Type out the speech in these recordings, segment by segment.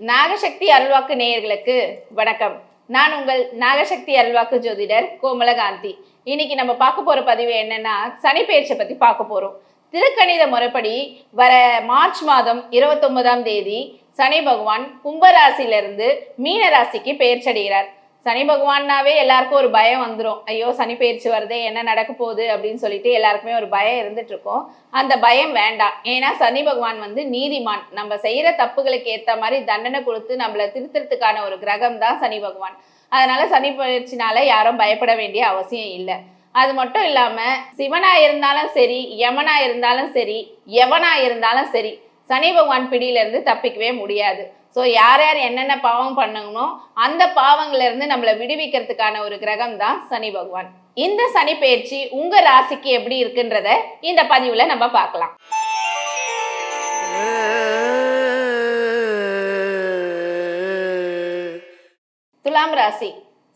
நாகசக்தி அருள்வாக்கு நேயர்களுக்கு வணக்கம். நான் உங்கள் நாகசக்தி அருள்வாக்கு ஜோதிடர் கோமலகாந்தி. இன்னைக்கு நம்ம பார்க்க போற பதிவு என்னன்னா, சனி பெயர்ச்சியை பத்தி பார்க்க போறோம். திருக்கணித முறைப்படி வர மார்ச் மாதம் 29ஆம் தேதி சனி பகவான் கும்பராசிலிருந்து மீன ராசிக்கு பெயர்ச்சடைகிறார். சனி பகவான்னாவே எல்லாருக்கும் ஒரு பயம் வந்துடும். ஐயோ, சனி பெயர்ச்சி வருதே, என்ன நடக்க போகுது அப்படின்னு சொல்லிட்டு எல்லாருக்குமே ஒரு பயம் இருந்துட்டு இருக்கும். அந்த பயம் வேண்டாம். ஏன்னா சனி பகவான் வந்து நீதிமான். நம்ம செய்யற தப்புகளுக்கு ஏற்ற மாதிரி தண்டனை கொடுத்து நம்மளை திருத்தறதுக்கான ஒரு கிரகம் தான் சனி பகவான். அதனால சனி பெயர்ச்சினால யாரும் பயப்பட வேண்டிய அவசியம் இல்லை. அது மட்டும் இல்லாம சிவனா இருந்தாலும் சரி, யமனா இருந்தாலும் சரி, எவனா இருந்தாலும் சரி, சனி பகவான் பிடியிலிருந்து தப்பிக்கவே முடியாது. ஸோ யார் யார் என்னென்ன பாவம் பண்ணணுமோ அந்த பாவங்கள்ல இருந்து நம்மளை விடுவிக்கிறதுக்கான ஒரு கிரகம் தான் சனி பகவான். இந்த சனி பெயர்ச்சி உங்க ராசிக்கு எப்படி இருக்குன்றத இந்த பதிவுல நம்ம பார்க்கலாம். துலாம் ராசி.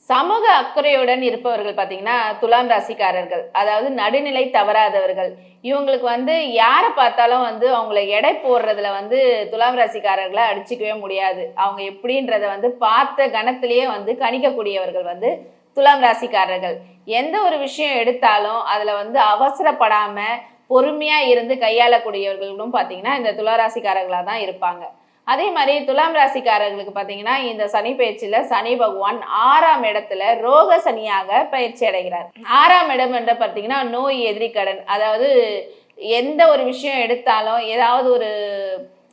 சமூக அக்கறையுடன் இருப்பவர்கள் பார்த்தீங்கன்னா துலாம் ராசிக்காரர்கள், அதாவது நடுநிலை தவறாதவர்கள். இவங்களுக்கு வந்து யாரை பார்த்தாலும் வந்து அவங்கள எடை போடுறதுல வந்து துலாம் ராசிக்காரர்களை அடிச்சுக்கவே முடியாது. அவங்க எப்படின்றத வந்து பார்த்த கணத்திலேயே வந்து கணிக்கக்கூடியவர்கள் வந்து துலாம் ராசிக்காரர்கள். எந்த ஒரு விஷயம் எடுத்தாலும் அதில் வந்து அவசரப்படாம பொறுமையாக இருந்து கையாளக்கூடியவர்களும் பார்த்தீங்கன்னா இந்த துளாராசிக்காரர்களாக தான் இருப்பாங்க. அதே மாதிரி துலாம் ராசிக்காரர்களுக்கு பார்த்தீங்கன்னா இந்த சனி பயிற்சியில சனி பகவான் 6ஆம் இடத்துல ரோக சனியாக பயிற்சி அடைகிறார். 6ஆம் இடம் என்ற பார்த்தீங்கன்னா நோய், எதிரி, கடன். அதாவது எந்த ஒரு விஷயம் எடுத்தாலும் ஏதாவது ஒரு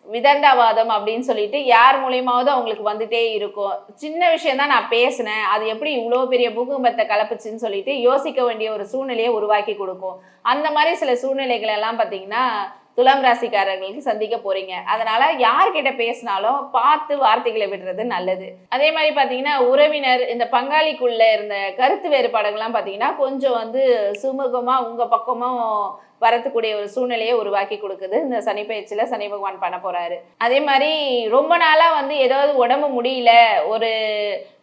விதண்டாவாதம் அப்படின்னு சொல்லிட்டு யார் மூலியமாவது அவங்களுக்கு வந்துட்டே இருக்கும். சின்ன விஷயம் தான் நான் பேசினேன், அது எப்படி இவ்வளோ பெரிய பூகம்பத்தை கலப்புச்சுன்னு சொல்லிட்டு யோசிக்க வேண்டிய ஒரு சூழ்நிலையை உருவாக்கி கொடுக்கும். அந்த மாதிரி சில சூழ்நிலைகள் எல்லாம் பார்த்தீங்கன்னா துலாம் ராசிக்காரர்களுக்கு சந்திக்க போறீங்க. அதனால யார்கிட்ட பேசினாலும் பார்த்து வார்த்தைகளை விடுறது நல்லது. அதே மாதிரி பார்த்தீங்கன்னா உறவினர், இந்த பங்காளிக்குள்ள இருந்த கருத்து வேறுபாடுகள்லாம் பார்த்தீங்கன்னா கொஞ்சம் வந்து சுமூகமா உங்க பக்கமும் வரத்துக்கூடிய ஒரு சூழ்நிலையை உருவாக்கி கொடுக்குது இந்த சனி பயிற்சியில சனி பகவான் பண்ண போறாரு. அதே மாதிரி ரொம்ப நாளா வந்து ஏதாவது உடம்பு முடியல, ஒரு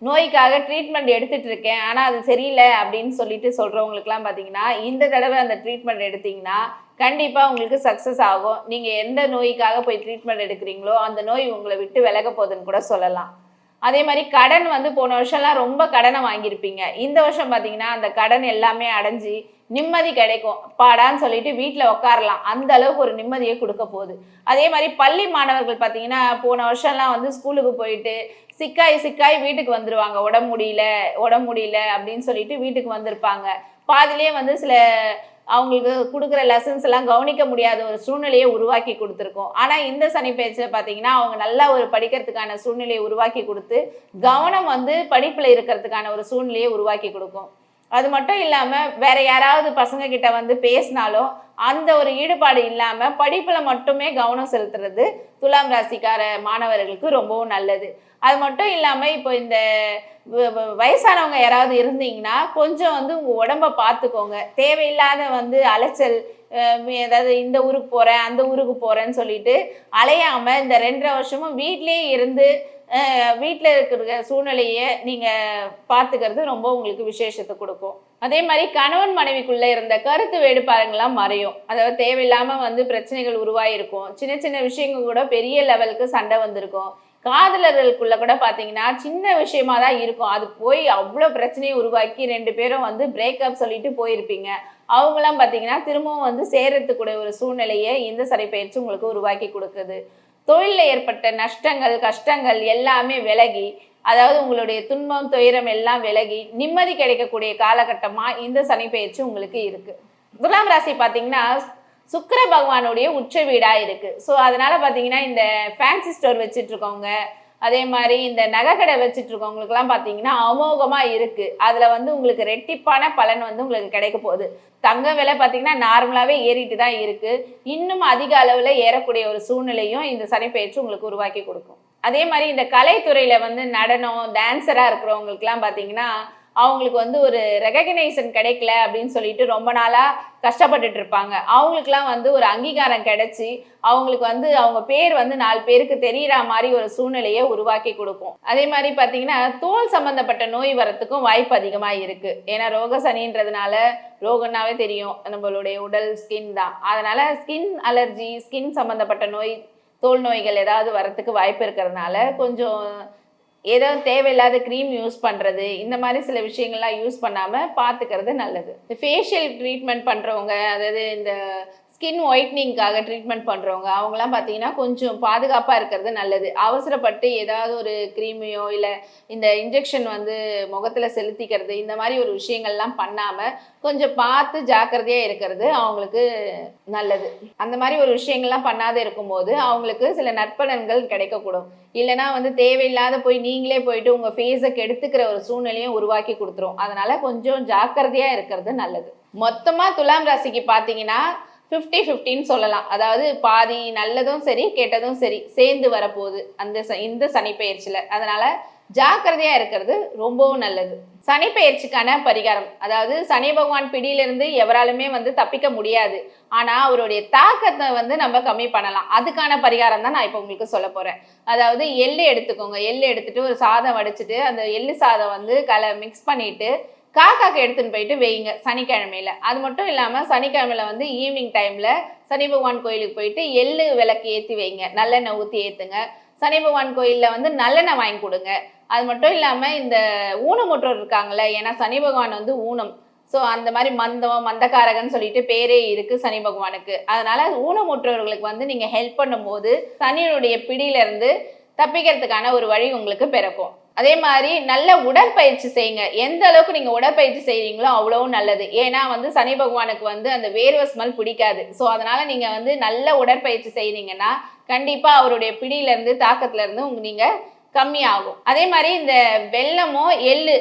நோய்க்காக ட்ரீட்மெண்ட் எடுத்துட்டு இருக்கேன், ஆனா அது சரியில்லை அப்படின்னு சொல்லிட்டு சொல்றவங்களுக்குலாம் பார்த்தீங்கன்னா இந்த தடவை அந்த ட்ரீட்மெண்ட் எடுத்தீங்கன்னா கண்டிப்பா உங்களுக்கு சக்சஸ் ஆகும். நீங்க எந்த நோய்க்காக போய் ட்ரீட்மெண்ட் எடுக்கிறீங்களோ அந்த நோய் உங்களை விட்டு விலக போகுதுன்னு கூட சொல்லலாம். அதே மாதிரி கடன் வந்து போன வருஷம்லாம் ரொம்ப கடனை வாங்கியிருப்பீங்க. இந்த வருஷம் பார்த்தீங்கன்னா அந்த கடன் எல்லாமே அடைஞ்சு நிம்மதி கிடைக்கும். பாடான்னு சொல்லிட்டு வீட்டில் உட்காரலாம், அந்த அளவுக்கு ஒரு நிம்மதியை கொடுக்க போகுது. அதே மாதிரி பள்ளி மாணவர்கள் பார்த்தீங்கன்னா போன வருஷம்லாம் வந்து ஸ்கூலுக்கு போயிட்டு சிக்காய் வீட்டுக்கு வந்துருவாங்க. உடம்பு முடியல அப்படின்னு சொல்லிட்டு வீட்டுக்கு வந்திருப்பாங்க. பாதிலே வந்து சில அவங்களுக்கு கொடுக்குற லெசன்ஸ் எல்லாம் கவனிக்க முடியாத ஒரு சூழ்நிலையை உருவாக்கி கொடுத்துருக்கோம். ஆனால் இந்த சனி பெயர்ச்சியில் பார்த்தீங்கன்னா அவங்க நல்லா ஒரு படிக்கிறதுக்கான சூழ்நிலையை உருவாக்கி கொடுத்து கவனம் வந்து படிப்பில் இருக்கிறதுக்கான ஒரு சூழ்நிலையை உருவாக்கி கொடுக்கும். அது மட்டும் இல்லாமல் வேற யாராவது பசங்க கிட்ட வந்து பேசினாலும் அந்த ஒரு ஈடுபாடு இல்லாமல் படிப்பில் மட்டுமே கவனம் செலுத்துறது துலாம் ராசிக்கார மாணவர்களுக்கு ரொம்பவும் நல்லது. அது மட்டும் இல்லாமல் இப்போ இந்த வயசானவங்க யாராவது இருந்தீங்கன்னா கொஞ்சம் வந்து உங்கள் உடம்பை பார்த்துக்கோங்க. தேவையில்லாத வந்து அலைச்சல், ஏதாவது இந்த ஊருக்கு போகிறேன் அந்த ஊருக்கு போகிறேன்னு சொல்லிட்டு அலையாமல் இந்த 2.5 வருஷமும் வீட்லேயே இருந்து வீட்டில் இருக்கிற சூழ்நிலையை நீங்கள் பார்த்துக்கிறது ரொம்ப உங்களுக்கு விசேஷத்தை கொடுக்கும். அதே மாதிரி கணவன் மனைவிக்குள்ளே இருந்த கருத்து வேறுபாடுகள்லாம் மறையும். அதாவது தேவையில்லாமல் வந்து பிரச்சனைகள் உருவாகிருக்கும். சின்ன சின்ன விஷயங்கள் கூட பெரிய லெவலுக்கு சண்டை வந்திருக்கும். காதலர்களுக்குள்ள கூட பார்த்தீங்கன்னா சின்ன விஷயமா தான் இருக்கும், அது போய் அவ்வளோ பிரச்சனையை உருவாக்கி 2 பேரும் வந்து பிரேக்கப் சொல்லிட்டு போயிருப்பீங்க. அவங்களாம் பார்த்தீங்கன்னா திரும்பவும் வந்து சேர்றதுக்கூடிய ஒரு சூழ்நிலையை இந்த சனி பெயர்ச்சி உங்களுக்கு உருவாக்கி கொடுக்குது. தொழிலில் ஏற்பட்ட நஷ்டங்கள், கஷ்டங்கள் எல்லாமே விலகி, அதாவது உங்களுடைய துன்பம், துயரம் எல்லாம் விலகி நிம்மதி கிடைக்கக்கூடிய காலகட்டமாக இந்த சனி பெயர்ச்சி உங்களுக்கு இருக்கு. துலாம் ராசி பார்த்தீங்கன்னா சுக்கிர பகவானுடைய உச்ச வீடாக இருக்கு. ஸோ அதனால பார்த்தீங்கன்னா இந்த ஃபேன்சி ஸ்டோர் வச்சுட்டு இருக்கவங்க, அதே மாதிரி இந்த நகைக்கடை வச்சுட்டு இருக்கவங்களுக்குலாம் பார்த்தீங்கன்னா அமோகமாக இருக்கு. அதில் வந்து உங்களுக்கு ரெட்டிப்பான பலன் வந்து உங்களுக்கு கிடைக்க போகுது. தங்க விலை பார்த்தீங்கன்னா நார்மலாகவே ஏறிட்டு தான் இருக்கு. இன்னும் அதிக அளவில் ஏறக்கூடிய ஒரு சூழ்நிலையும் இந்த சனி பெயர்ச்சி உங்களுக்கு உருவாக்கி கொடுக்கும். அதே மாதிரி இந்த கலைத்துறையில் வந்து நடனம், டான்ஸராக இருக்கிறவங்களுக்குலாம் பார்த்தீங்கன்னா அவங்களுக்கு வந்து ஒரு ரெகக்னைசேஷன் கிடைக்கல அப்படின்னு சொல்லிட்டு ரொம்ப நாளாக கஷ்டப்பட்டுட்டு இருப்பாங்க. அவங்களுக்குலாம் வந்து ஒரு அங்கீகாரம் கிடைச்சி அவங்களுக்கு வந்து அவங்க பேர் வந்து 4 பேருக்கு தெரிகிற மாதிரி ஒரு சூழ்நிலையை உருவாக்கி கொடுக்கும். அதே மாதிரி பார்த்தீங்கன்னா தோல் சம்மந்தப்பட்ட நோய் வரத்துக்கும் வாய்ப்பு அதிகமாக இருக்குது. ஏன்னா ரோக சனின்றதுனால, ரோகன்னாவே தெரியும் நம்மளுடைய உடல் ஸ்கின் தான். அதனால் ஸ்கின் அலர்ஜி, ஸ்கின் சம்மந்தப்பட்ட நோய் தோல் நோய்கள் ஏதாவது வரத்துக்கு வாய்ப்பு இருக்கிறதுனால கொஞ்சம் ஏதோ தேவையில்லாத க்ரீம் யூஸ் பண்ணுறது, இந்த மாதிரி சில விஷயங்கள்லாம் யூஸ் பண்ணாமல் பார்த்துக்கிறது நல்லது. ஃபேஷியல் ட்ரீட்மெண்ட் பண்ணுறவங்க, அதாவது இந்த ஸ்கின் ஒயிட்னிங்காக ட்ரீட்மெண்ட் பண்ணுறவங்க அவங்களாம் பார்த்தீங்கன்னா கொஞ்சம் பாதுகாப்பாக இருக்கிறது நல்லது. அவசரப்பட்டு ஏதாவது ஒரு க்ரீமையோ இல்லை இந்த இன்ஜெக்ஷன் வந்து முகத்தில் செலுத்திக்கிறது, இந்த மாதிரி ஒரு விஷயங்கள்லாம் பண்ணாமல் கொஞ்சம் பார்த்து ஜாக்கிரதையாக இருக்கிறது அவங்களுக்கு நல்லது. அந்த மாதிரி ஒரு விஷயங்கள்லாம் பண்ணாத இருக்கும்போது அவங்களுக்கு சில நற்பலன்கள் கிடைக்கக்கூடும். இல்லைனா வந்து தேவையில்லாத போய் நீங்களே போயிட்டு உங்கள் ஃபேஸை கெடுத்துக்கிற ஒரு சூழ்நிலையும் உருவாக்கி கொடுத்துரும். அதனால் கொஞ்சம் ஜாக்கிரதையாக இருக்கிறது நல்லது. மொத்தமாக துலாம் ராசிக்கு பார்த்தீங்கன்னா 50-50ன்னு சொல்லலாம். அதாவது பாதி நல்லதும் சரி கெட்டதும் சரி சேர்ந்து வரப்போகுது இந்த சனி பெயர்ச்சியில். அதனால ஜாக்கிரதையா இருக்கிறது ரொம்பவும் நல்லது. சனி பெயர்ச்சிக்கான பரிகாரம், அதாவது சனி பகவான் பிடியிலிருந்து எவராலுமே வந்து தப்பிக்க முடியாது. ஆனா அவருடைய தாக்கத்தை வந்து நம்ம கம்மி பண்ணலாம். அதுக்கான பரிகாரம் தான் நான் இப்போ உங்களுக்கு சொல்ல போறேன். அதாவது எள்ளு எடுத்துக்கோங்க. எள்ளு எடுத்துட்டு ஒரு சாதம் வடிச்சிட்டு அந்த எள்ளு சாதம் வந்து மிக்ஸ் பண்ணிட்டு காக்காக்கு எடுத்துன்னு போயிட்டு வைங்க சனிக்கிழமையில. அது மட்டும் இல்லாமல் சனிக்கிழமையில வந்து ஈவினிங் டைமில் சனி பகவான் கோயிலுக்கு போயிட்டு எள்ளு விளக்கு ஏற்றி வைங்க, நல்லெண்ணெய் ஊற்றி ஏற்றுங்க. சனி பகவான் கோயிலில் வந்து நல்லெண்ணெய் வாங்கி கொடுங்க. அது மட்டும் இல்லாமல் இந்த ஊனமுற்றோர் இருக்காங்களே, ஏன்னா சனி பகவான் வந்து ஊனம். ஸோ அந்த மாதிரி மந்தக்காரகன்னு சொல்லிட்டு பேரே இருக்குது சனி பகவானுக்கு. அதனால் ஊனமுற்றோர்களுக்கு வந்து நீங்கள் ஹெல்ப் பண்ணும்போது சனியினுடைய பிடியிலேருந்து தப்பிக்கிறதுக்கான ஒரு வழி உங்களுக்கு பிறக்கும். அதே மாதிரி நல்ல உடற்பயிற்சி செய்யுங்க. எந்த அளவுக்கு நீங்கள் உடற்பயிற்சி செய்கிறீங்களோ அவ்வளவும் நல்லது. ஏன்னா வந்து சனி பகவானுக்கு வந்து அந்த வேர்வை ஸ்மெல் பிடிக்காது. ஸோ அதனால் நீங்கள் வந்து நல்ல உடற்பயிற்சி செய்கிறீங்கன்னா கண்டிப்பாக அவருடைய பிடியிலேருந்து தாக்கத்துலேருந்து நீங்கள் கம்மியாகும். அதே மாதிரி இந்த வெல்லமோ எள்ளு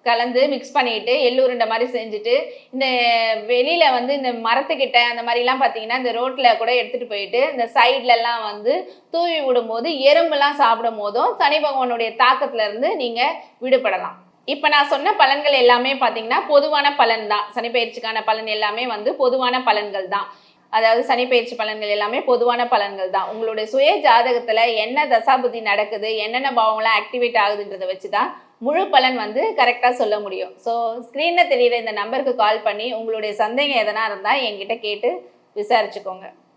கலந்து மிக்ஸ் பண்ணிட்டு எள்ளு உருண்டை மாதிரி செஞ்சுட்டு இந்த வெளியில வந்து இந்த மரத்துக்கிட்ட அந்த மாதிரிலாம் பார்த்தீங்கன்னா இந்த ரோட்ல கூட எடுத்துட்டு போயிட்டு இந்த சைட்லலாம் வந்து தூவி விடும்போது எறும்புலாம் சாப்பிடும் போதும் சனி பகவானுடைய தாக்கத்துல இருந்து நீங்க விடுபடலாம். இப்போ நான் சொன்ன பலன்கள் எல்லாமே பார்த்தீங்கன்னா பொதுவான பலன் தான். சனி பயிற்சிக்கான பலன் எல்லாமே வந்து பொதுவான பலன்கள் தான். அதாவது சனி பயிற்சி பலன்கள் எல்லாமே பொதுவான பலன்கள் தான். உங்களுடைய சுய ஜாதகத்துல என்ன தசாபுத்தி நடக்குது, என்னென்ன பாவங்கள்லாம் ஆக்டிவேட் ஆகுதுன்றதை வச்சு தான் முழு பலன் வந்து கரெக்டாக சொல்ல முடியும். ஸோ ஸ்க்ரீனில் தெரிகிற இந்த நம்பருக்கு கால் பண்ணி உங்களுடைய சந்தேகம் எதனா இருந்தால் என்கிட்ட கேட்டு விசாரிச்சுக்கோங்க.